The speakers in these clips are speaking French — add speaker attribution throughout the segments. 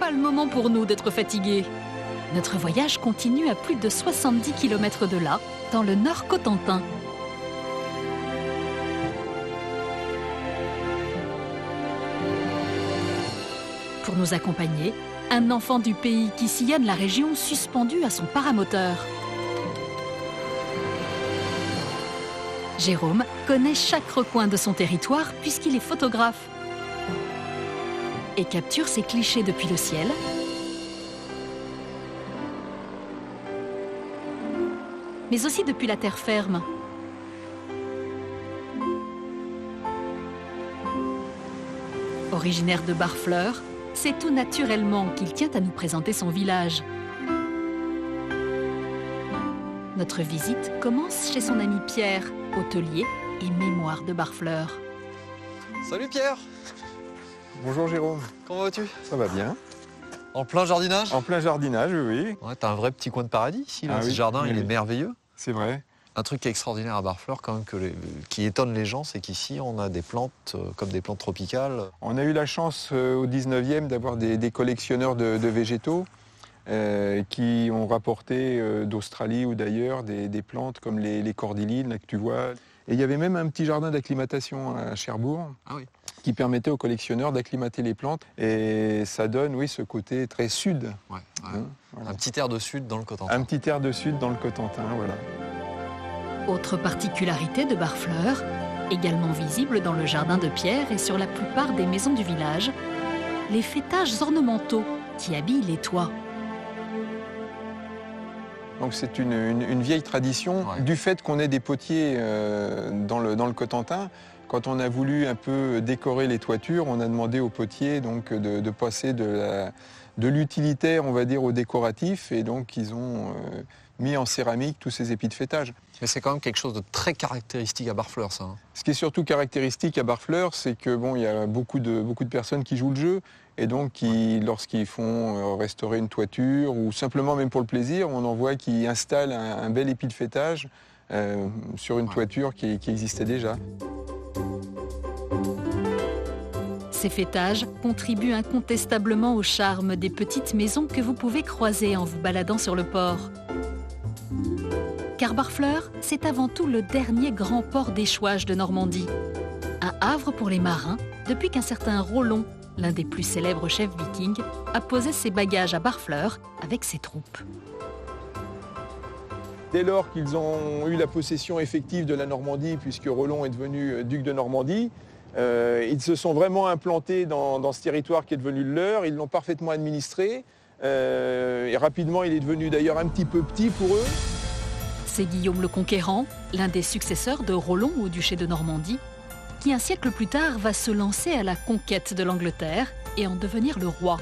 Speaker 1: pas le moment pour nous d'être fatigués. Notre voyage continue à plus de 70 km de là, dans le Nord Cotentin. Pour nous accompagner, un enfant du pays qui sillonne la région suspendu à son paramoteur. Jérôme connaît chaque recoin de son territoire puisqu'il est photographe et capture ses clichés depuis le ciel, mais aussi depuis la terre ferme. Originaire de Barfleur, c'est tout naturellement qu'il tient à nous présenter son village. Notre visite commence chez son ami Pierre, hôtelier et mémoire de Barfleur.
Speaker 2: Salut Pierre!
Speaker 3: Bonjour Jérôme.
Speaker 2: Comment vas-tu?
Speaker 3: Ça va bien.
Speaker 2: En plein jardinage?
Speaker 3: En plein jardinage, oui.
Speaker 2: Ouais, t'as un vrai petit coin de paradis ici.
Speaker 3: Ah
Speaker 2: Ce
Speaker 3: oui,
Speaker 2: jardin,
Speaker 3: oui,
Speaker 2: il est
Speaker 3: oui.
Speaker 2: merveilleux.
Speaker 3: C'est vrai.
Speaker 2: Un truc qui est extraordinaire à Barfleur, quand même, qui étonne les gens, c'est qu'ici, on a des plantes comme des plantes tropicales.
Speaker 3: On a eu la chance au 19e d'avoir des collectionneurs de végétaux qui ont rapporté d'Australie ou d'ailleurs des plantes comme les cordylines là, que tu vois. Et il y avait même un petit jardin d'acclimatation à Cherbourg.
Speaker 2: Ah oui.
Speaker 3: Qui permettait aux collectionneurs d'acclimater les plantes. Et ça donne, oui, ce côté très sud.
Speaker 2: Ouais,
Speaker 3: Hein, voilà.
Speaker 2: Un petit air de sud dans le Cotentin.
Speaker 3: Un petit air de sud dans le Cotentin, voilà.
Speaker 1: Autre particularité de Barfleur, également visible dans le jardin de Pierre et sur la plupart des maisons du village, les fêtages ornementaux qui habillent les toits.
Speaker 3: Donc c'est une vieille tradition
Speaker 2: Ouais.
Speaker 3: du fait qu'on ait des potiers dans le Cotentin. Quand on a voulu un peu décorer les toitures, on a demandé aux potiers donc, de passer de l'utilitaire, on va dire, au décoratif. Et donc ils ont mis en céramique tous ces épis de fêtage.
Speaker 2: Mais c'est quand même quelque chose de très caractéristique à Barfleur, ça.
Speaker 3: Ce qui est surtout caractéristique à Barfleur, c'est que bon, il y a beaucoup de personnes qui jouent le jeu. Et donc, lorsqu'ils font restaurer une toiture, ou simplement même pour le plaisir, on en voit qui installent un bel épi de fêtage sur une toiture qui existait déjà.
Speaker 1: Ces fêtages contribuent incontestablement au charme des petites maisons que vous pouvez croiser en vous baladant sur le port. Car Barfleur, c'est avant tout le dernier grand port d'échouage de Normandie. Un havre pour les marins, depuis qu'un certain Rollon, l'un des plus célèbres chefs vikings, a posé ses bagages à Barfleur avec ses troupes.
Speaker 3: Dès lors qu'ils ont eu la possession effective de la Normandie, puisque Rollon est devenu duc de Normandie, ils se sont vraiment implantés dans ce territoire qui est devenu le leur. Ils l'ont parfaitement administré. Et rapidement, il est devenu d'ailleurs un petit peu petit pour eux.
Speaker 1: C'est Guillaume le Conquérant, l'un des successeurs de Rollon au duché de Normandie, qui un siècle plus tard va se lancer à la conquête de l'Angleterre et en devenir le roi.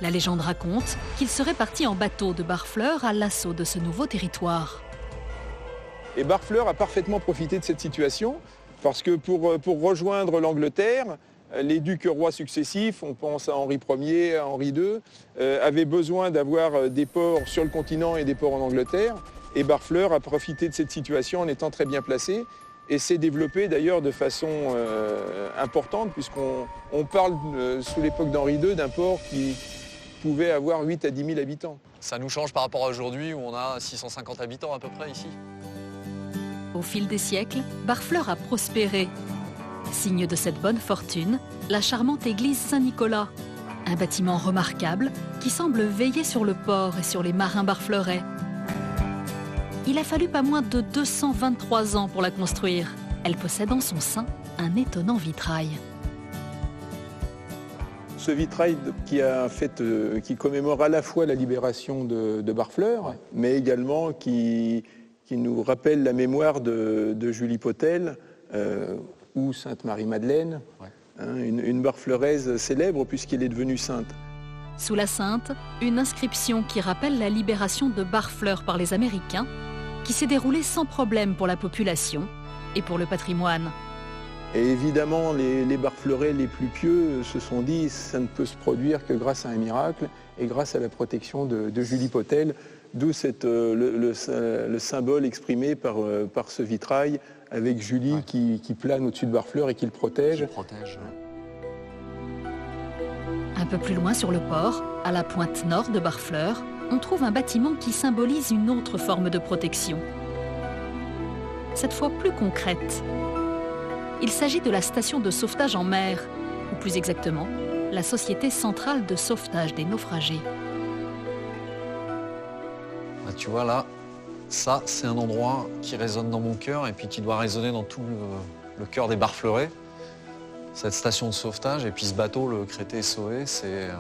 Speaker 1: La légende raconte qu'il serait parti en bateau de Barfleur à l'assaut de ce nouveau territoire.
Speaker 3: Et Barfleur a parfaitement profité de cette situation, parce que pour rejoindre l'Angleterre, les ducs rois successifs, on pense à Henri Ier, à Henri II, avaient besoin d'avoir des ports sur le continent et des ports en Angleterre. Et Barfleur a profité de cette situation en étant très bien placé et s'est développé d'ailleurs de façon importante, puisqu'on parle sous l'époque d'Henri II d'un port qui pouvait avoir 8 à 10 000 habitants.
Speaker 2: Ça nous change par rapport à aujourd'hui où on a 650 habitants à peu près ici.
Speaker 1: Au fil des siècles, Barfleur a prospéré. Signe de cette bonne fortune, la charmante église Saint-Nicolas, un bâtiment remarquable qui semble veiller sur le port et sur les marins barfleurais. Il a fallu pas moins de 223 ans pour la construire. Elle possède en son sein un étonnant vitrail.
Speaker 3: Ce vitrail qui commémore à la fois la libération de Barfleur, mais également qui nous rappelle la mémoire de Julie Potel ou Sainte Marie-Madeleine, une barfleuraise célèbre puisqu'elle est devenue sainte.
Speaker 1: Sous la Sainte, une inscription qui rappelle la libération de Barfleur par les Américains, qui s'est déroulée sans problème pour la population et pour le patrimoine.
Speaker 3: Et évidemment, les barfleurais les plus pieux se sont dit ça ne peut se produire que grâce à un miracle et grâce à la protection de Julie Potel, d'où le symbole exprimé par ce vitrail avec Julie qui plane au-dessus de Barfleur et qui le protège.
Speaker 1: Un peu plus loin sur le port, à la pointe nord de Barfleur, on trouve un bâtiment qui symbolise une autre forme de protection. Cette fois plus concrète. Il s'agit de la station de sauvetage en mer, ou plus exactement, la Société centrale de sauvetage des naufragés.
Speaker 2: Ah, tu vois là, ça c'est un endroit qui résonne dans mon cœur et puis qui doit résonner dans tout le cœur des Barfleurais. Cette station de sauvetage et puis ce bateau, le Crété SOE, c'est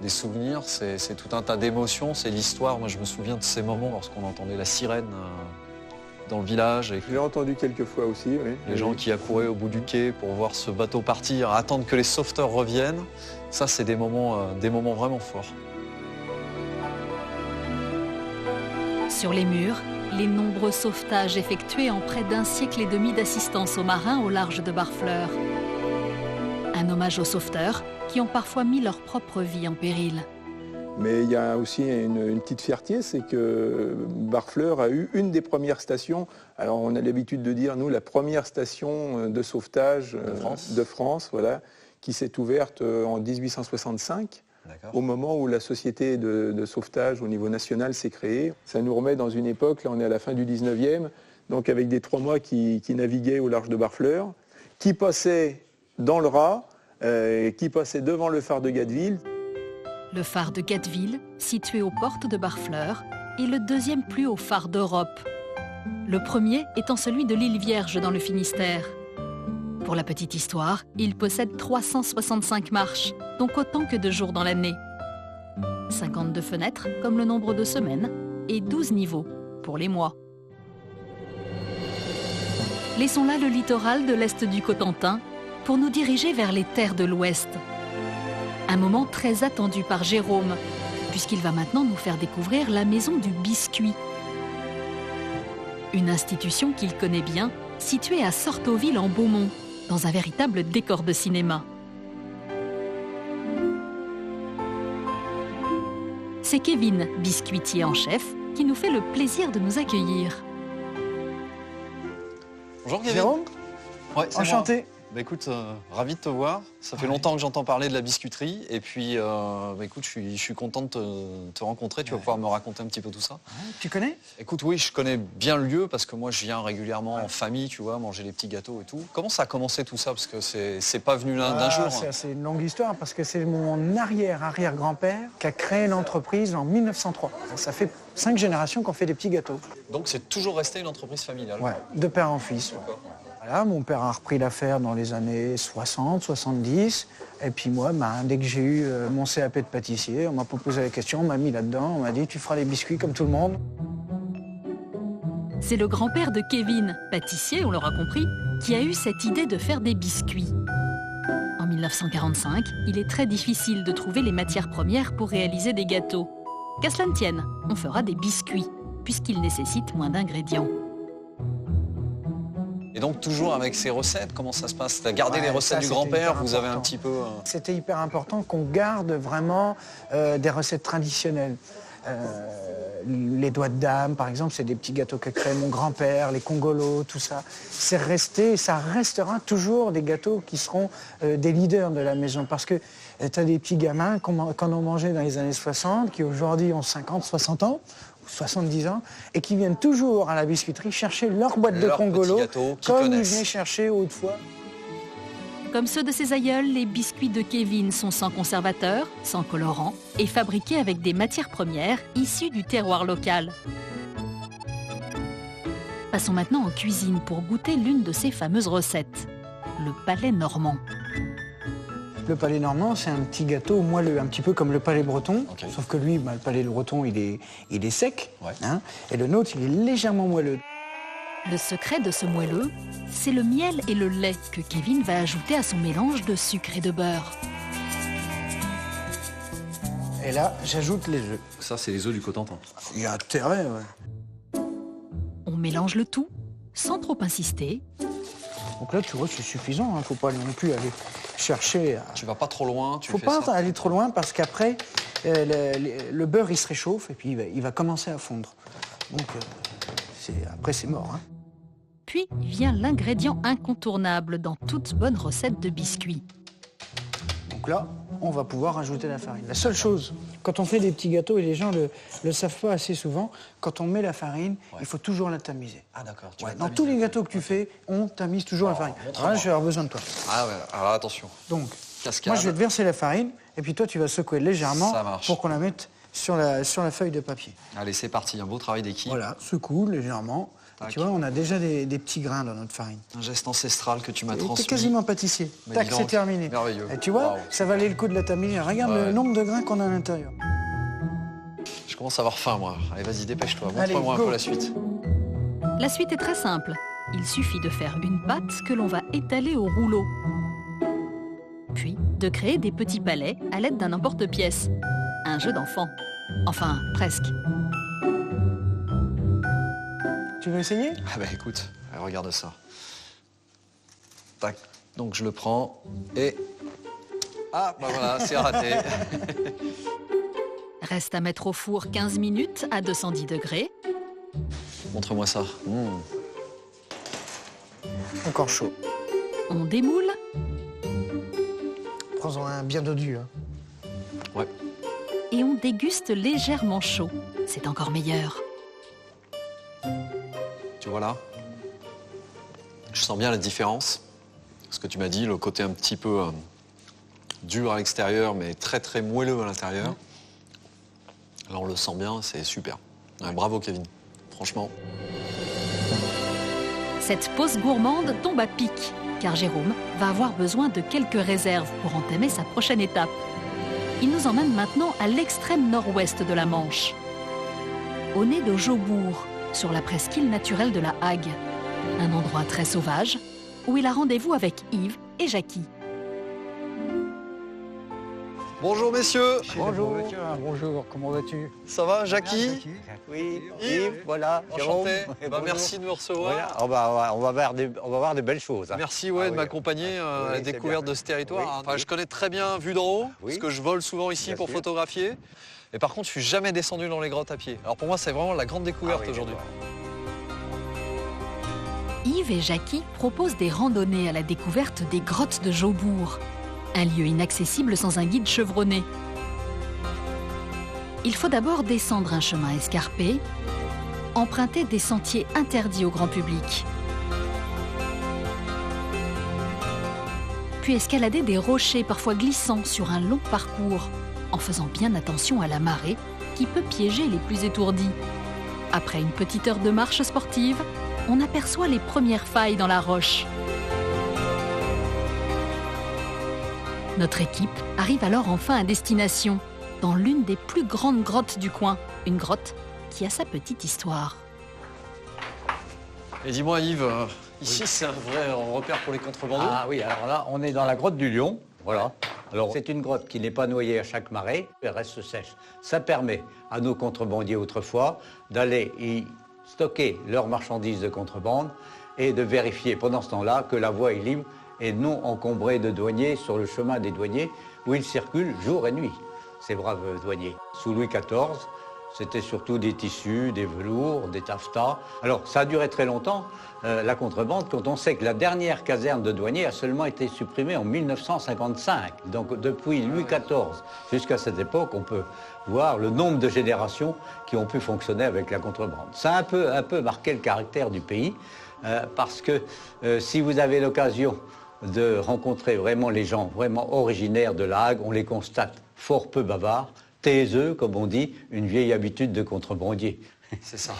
Speaker 2: des souvenirs, c'est tout un tas d'émotions, c'est l'histoire. Moi je me souviens de ces moments lorsqu'on entendait la sirène dans le village.
Speaker 3: Je l'ai entendu quelques fois aussi, oui.
Speaker 2: Les gens qui accouraient au bout du quai pour voir ce bateau partir, attendre que les sauveteurs reviennent. Ça, c'est des moments vraiment forts.
Speaker 1: Sur les murs, les nombreux sauvetages effectués en près d'un siècle et demi d'assistance aux marins au large de Barfleur. Un hommage aux sauveteurs qui ont parfois mis leur propre vie en péril.
Speaker 3: Mais il y a aussi une petite fierté, c'est que Barfleur a eu une des premières stations. Alors on a l'habitude de dire, nous, la première station de sauvetage de France, voilà, qui s'est ouverte en 1865. Au moment où la société de sauvetage au niveau national s'est créée. Ça nous remet dans une époque, là on est à la fin du 19e, donc avec des 3 mois qui naviguaient au large de Barfleur, qui passaient dans le Raz, qui passaient devant le phare de Gatteville.
Speaker 1: Le phare de Gatteville, situé aux portes de Barfleur, est le deuxième plus haut phare d'Europe. Le premier étant celui de l'île Vierge dans le Finistère. Pour la petite histoire, il possède 365 marches, donc autant que de jours dans l'année. 52 fenêtres, comme le nombre de semaines, et 12 niveaux, pour les mois. Laissons là le littoral de l'est du Cotentin pour nous diriger vers les terres de l'ouest. Un moment très attendu par Jérôme, puisqu'il va maintenant nous faire découvrir la maison du biscuit. Une institution qu'il connaît bien, située à Sortoville en Beaumont, dans un véritable décor de cinéma. C'est Kevin, biscuitier en chef, qui nous fait le plaisir de nous accueillir.
Speaker 2: Bonjour Kevin.
Speaker 4: Jérôme,
Speaker 2: Ouais, c'est
Speaker 4: enchanté.
Speaker 2: moi. Bah, écoute, ravi de te voir. Ça fait longtemps que j'entends parler de la biscuiterie. Et puis, écoute, je suis content de te rencontrer. Tu vas pouvoir me raconter un petit peu tout ça.
Speaker 4: Tu connais?
Speaker 2: Écoute, oui, je connais bien le lieu parce que moi, je viens régulièrement en famille, tu vois, manger les petits gâteaux et tout. Comment ça a commencé tout ça? Parce que c'est pas venu d'un jour.
Speaker 4: C'est une longue histoire parce que c'est mon arrière-arrière-grand-père qui a créé l'entreprise en 1903. Ça fait 5 générations qu'on fait des petits gâteaux.
Speaker 2: Donc, c'est toujours resté une entreprise familiale.
Speaker 4: Ouais, de père en fils. Voilà, mon père a repris l'affaire dans les années 60, 70. Et puis moi, dès que j'ai eu mon CAP de pâtissier, on m'a posé la question, on m'a mis là-dedans, on m'a dit « tu feras les biscuits comme tout le monde ».
Speaker 1: C'est le grand-père de Kevin, pâtissier, on l'aura compris, qui a eu cette idée de faire des biscuits. En 1945, il est très difficile de trouver les matières premières pour réaliser des gâteaux. Qu'à cela ne tienne, on fera des biscuits, puisqu'ils nécessitent moins d'ingrédients.
Speaker 2: Et donc, toujours avec ces recettes, comment ça se passe? Tu as gardé les recettes du grand-père, vous avez un petit peu...
Speaker 4: C'était hyper important qu'on garde vraiment des recettes traditionnelles. Les doigts de dame, par exemple, c'est des petits gâteaux qu'a créé mon grand-père, les congolos, tout ça. C'est resté, ça restera toujours des gâteaux qui seront des leaders de la maison. Parce que tu as des petits gamins qu'on ont mangé dans les années 60, qui aujourd'hui ont 50, 60 ans, 70 ans, et qui viennent toujours à la biscuiterie chercher leur boîte de congolo, comme ils venaient chercher autrefois.
Speaker 1: Comme ceux de ses aïeuls, les biscuits de Kevin sont sans conservateur, sans colorant et fabriqués avec des matières premières issues du terroir local. Passons maintenant en cuisine pour goûter l'une de ses fameuses recettes, le palais normand.
Speaker 4: Le palais normand, c'est un petit gâteau moelleux, un petit peu comme le palais breton, sauf que lui, le palais breton, il est sec, et le nôtre, il est légèrement moelleux.
Speaker 1: Le secret de ce moelleux, c'est le miel et le lait que Kevin va ajouter à son mélange de sucre et de beurre.
Speaker 4: Et là, j'ajoute les œufs.
Speaker 2: Ça, c'est les œufs du Cotentin.
Speaker 4: Il y a intérêt, ouais.
Speaker 1: On mélange le tout, sans trop insister.
Speaker 4: Donc là, tu vois, c'est suffisant, faut pas non plus aller chercher...
Speaker 2: Tu vas pas trop loin,
Speaker 4: faut pas aller trop loin parce qu'après, le beurre, il se réchauffe et puis il va commencer à fondre. Donc, après, c'est mort.
Speaker 1: Puis vient l'ingrédient incontournable dans toute bonne recette de biscuits.
Speaker 4: Donc là, on va pouvoir rajouter la farine. La seule chose, quand on fait des petits gâteaux, et les gens le savent pas assez souvent, quand on met la farine, il faut toujours la tamiser.
Speaker 2: Ah d'accord.
Speaker 4: Dans tous les gâteaux que tu fais, on tamise toujours la farine. Alors là, je vais avoir besoin de toi.
Speaker 2: Ah ouais, alors attention.
Speaker 4: Donc,
Speaker 2: Cascade.
Speaker 4: moi, je vais te verser la farine, et puis toi, tu vas secouer légèrement
Speaker 2: Ça marche.
Speaker 4: pour qu'on la mette sur la feuille de papier.
Speaker 2: Allez, c'est parti, un beau travail d'équipe.
Speaker 4: Voilà, secoue légèrement. Et tu vois, on a déjà des petits grains dans notre farine.
Speaker 2: Un geste ancestral que tu m'as transmis.
Speaker 4: T'es quasiment pâtissier.
Speaker 2: Mais
Speaker 4: Tac,
Speaker 2: dis donc,
Speaker 4: c'est terminé.
Speaker 2: merveilleux.
Speaker 4: Et tu vois,
Speaker 2: Waouh.
Speaker 4: ça valait le coup de la taminer. Regarde
Speaker 2: Ouais.
Speaker 4: le nombre de grains qu'on a à l'intérieur.
Speaker 2: Je commence à avoir faim, moi. Allez, vas-y, dépêche-toi.
Speaker 4: Allez,
Speaker 2: Montre-moi un
Speaker 4: go.
Speaker 2: peu la suite.
Speaker 1: La suite est très simple. Il suffit de faire une pâte que l'on va étaler au rouleau. Puis de créer des petits palets à l'aide d'un emporte-pièce. Un jeu d'enfant. Enfin, presque.
Speaker 4: Tu veux essayer?
Speaker 2: Ah bah écoute, regarde ça. Tac, donc je le prends et... Ah, bah voilà, c'est raté.
Speaker 1: Reste à mettre au four 15 minutes à 210 degrés.
Speaker 2: Montre-moi ça.
Speaker 4: Encore chaud.
Speaker 1: On démoule
Speaker 4: Prends-en un bien dodu. Hein.
Speaker 2: Ouais.
Speaker 1: et on déguste légèrement chaud. C'est encore meilleur.
Speaker 2: Tu vois là, je sens bien la différence. Ce que tu m'as dit, le côté un petit peu dur à l'extérieur, mais très très moelleux à l'intérieur. Là, on le sent bien, c'est super. Ouais, bravo, Kevin. Franchement.
Speaker 1: Cette pause gourmande tombe à pic, car Jérôme va avoir besoin de quelques réserves pour entamer sa prochaine étape. Il nous emmène maintenant à l'extrême nord-ouest de la Manche, au nez de Jaubourg, sur la presqu'île naturelle de la Hague. Un endroit très sauvage, où il a rendez-vous avec Yves et Jackie.
Speaker 2: Bonjour, messieurs.
Speaker 5: Bonjour. Bonjour, comment vas-tu?
Speaker 2: Ça va, Jackie?
Speaker 5: Oui,
Speaker 2: Yves,
Speaker 5: Yves, voilà, Jérôme.
Speaker 2: Enchanté. Bah,
Speaker 5: Bonjour.
Speaker 2: merci de me recevoir.
Speaker 5: Voilà, on va voir de belles choses. hein.
Speaker 2: Merci ouais,
Speaker 5: Ah
Speaker 2: de
Speaker 5: oui.
Speaker 2: m'accompagner à la
Speaker 5: Oui, c'est
Speaker 2: découverte
Speaker 5: bien.
Speaker 2: de ce territoire.
Speaker 5: Oui,
Speaker 2: Enfin,
Speaker 5: oui.
Speaker 2: je connais très bien Vue d'en haut,
Speaker 5: Oui.
Speaker 2: parce que je vole souvent ici
Speaker 5: Bien
Speaker 2: pour
Speaker 5: sûr.
Speaker 2: photographier. Et par contre, je suis jamais descendu dans les grottes à pied. Alors pour moi, c'est vraiment la grande découverte
Speaker 5: Ah oui,
Speaker 2: aujourd'hui.
Speaker 1: Yves et Jackie proposent des randonnées à la découverte des grottes de Jaubourg, un lieu inaccessible sans un guide chevronné. Il faut d'abord descendre un chemin escarpé, emprunter des sentiers interdits au grand public, puis escalader des rochers parfois glissants sur un long parcours, en faisant bien attention à la marée qui peut piéger les plus étourdis. Après une petite heure de marche sportive, on aperçoit les premières failles dans la roche. Notre équipe arrive alors enfin à destination, dans l'une des plus grandes grottes du coin, une grotte qui a sa petite histoire.
Speaker 2: Et dis-moi Yves, ici c'est un vrai repère pour les contrebandiers.
Speaker 5: Ah oui, alors là, on est dans la grotte du Lion. Voilà. Alors, c'est une grotte qui n'est pas noyée à chaque marée, elle reste sèche. Ça permet à nos contrebandiers autrefois d'aller y stocker leurs marchandises de contrebande et de vérifier pendant ce temps-là que la voie est libre et non encombrée de douaniers sur le chemin des douaniers où ils circulent jour et nuit, ces braves douaniers. Sous Louis XIV, c'était surtout des tissus, des velours, des taffetas. Alors, ça a duré très longtemps, la contrebande, quand on sait que la dernière caserne de douaniers a seulement été supprimée en 1955. Donc, depuis Louis XIV jusqu'à cette époque, on peut voir le nombre de générations qui ont pu fonctionner avec la contrebande. Ça a un peu marqué le caractère du pays, parce que si vous avez l'occasion de rencontrer vraiment les gens vraiment originaires de la Hague, on les constate fort peu bavards, taiseux, comme on dit, une vieille habitude de contrebandier.
Speaker 2: C'est ça.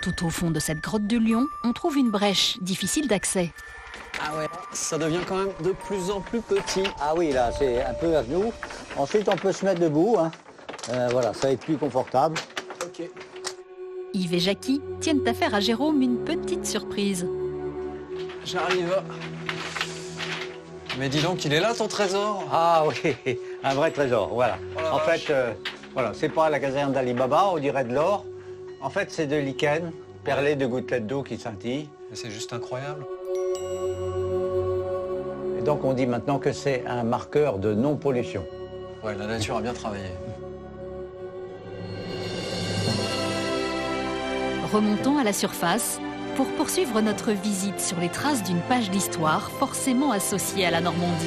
Speaker 1: Tout au fond de cette grotte du Lion, on trouve une brèche difficile d'accès.
Speaker 2: Ah ouais, ça devient quand même de plus en plus petit.
Speaker 5: Ah oui, là, c'est un peu à genoux. Ensuite, on peut se mettre debout. Hein. Voilà, ça va être plus confortable.
Speaker 2: Ok.
Speaker 1: Yves et Jackie tiennent à faire à Jérôme une petite surprise.
Speaker 2: J'arrive. Mais dis donc, il est là ton trésor?
Speaker 5: Ah oui, un vrai trésor, voilà.
Speaker 2: Oh la
Speaker 5: En
Speaker 2: vache.
Speaker 5: fait, voilà, c'est pas la caserne d'Ali Baba, on dirait de l'or. En fait, c'est de lichen, perlé de gouttelettes d'eau qui scintillent.
Speaker 2: Mais c'est juste incroyable.
Speaker 5: Et donc, on dit maintenant que c'est un marqueur de non-pollution.
Speaker 2: Ouais, la nature a bien travaillé.
Speaker 1: Remontons à la surface pour poursuivre notre visite sur les traces d'une page d'histoire forcément associée à la Normandie.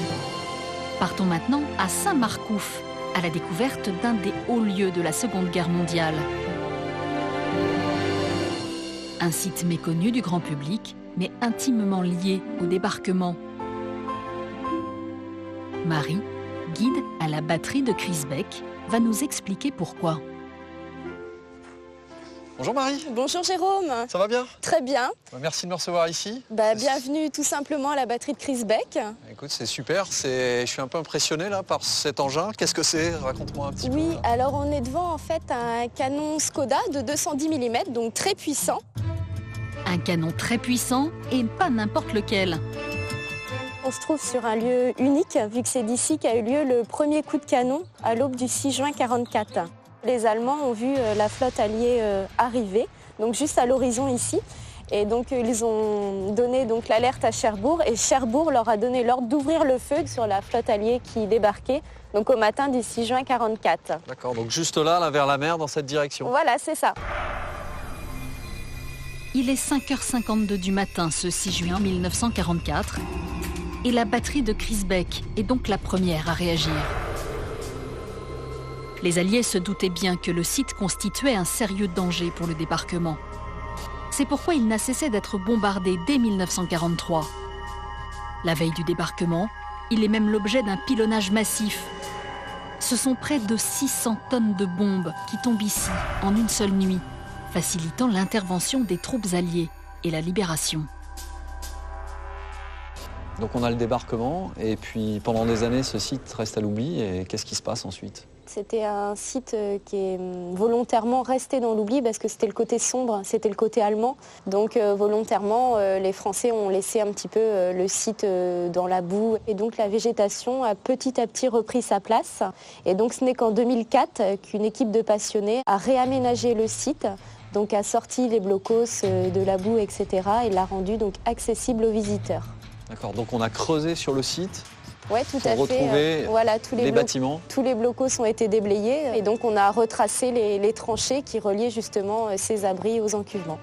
Speaker 1: Partons maintenant à Saint-Marcouf, à la découverte d'un des hauts lieux de la Seconde Guerre mondiale. Un site méconnu du grand public, mais intimement lié au débarquement. Marie, guide à la batterie de Crisbec, va nous expliquer pourquoi.
Speaker 2: Bonjour Marie.
Speaker 6: Bonjour Jérôme.
Speaker 2: Ça va bien?
Speaker 6: Très bien.
Speaker 2: Merci de me recevoir ici.
Speaker 6: Bienvenue tout simplement à la batterie de Crisbec.
Speaker 2: Écoute, c'est super. Je suis un peu impressionné là par cet engin. Qu'est-ce que c'est? Raconte-moi un petit peu.
Speaker 6: Oui, alors on est devant en fait un canon Skoda de 210 mm, donc très puissant.
Speaker 1: Un canon très puissant et pas n'importe lequel.
Speaker 6: On se trouve sur un lieu unique, vu que c'est d'ici qu'a eu lieu le premier coup de canon à l'aube du 6 juin 1944. Les Allemands ont vu la flotte alliée arriver, donc juste à l'horizon ici. Et donc ils ont donné l'alerte à Cherbourg et Cherbourg leur a donné l'ordre d'ouvrir le feu sur la flotte alliée qui débarquait donc au matin du 6 juin 1944.
Speaker 2: D'accord, donc juste là, vers la mer, dans cette direction.
Speaker 6: Voilà, c'est ça.
Speaker 1: Il est 5h52 du matin ce 6 juin 1944 et la batterie de Crisbec est donc la première à réagir. Les Alliés se doutaient bien que le site constituait un sérieux danger pour le débarquement. C'est pourquoi il n'a cessé d'être bombardé dès 1943. La veille du débarquement, il est même l'objet d'un pilonnage massif. Ce sont près de 600 tonnes de bombes qui tombent ici en une seule nuit, facilitant l'intervention des troupes alliées et la libération.
Speaker 2: Donc on a le débarquement et puis pendant des années ce site reste à l'oubli et qu'est-ce qui se passe ensuite?
Speaker 6: C'était un site qui est volontairement resté dans l'oubli parce que c'était le côté sombre, c'était le côté allemand. Donc volontairement, les Français ont laissé un petit peu le site dans la boue. Et donc la végétation a petit à petit repris sa place. Et donc ce n'est qu'en 2004 qu'une équipe de passionnés a réaménagé le site, donc a sorti les blocos de la boue, etc. et l'a rendu donc accessible aux visiteurs.
Speaker 2: D'accord, donc on a creusé sur le site.
Speaker 6: Oui, tout à fait.
Speaker 2: Retrouver
Speaker 6: voilà, tous
Speaker 2: les bâtiments.
Speaker 6: Tous les blocos ont été déblayés et donc on a retracé les tranchées qui reliaient justement ces abris aux encuvements.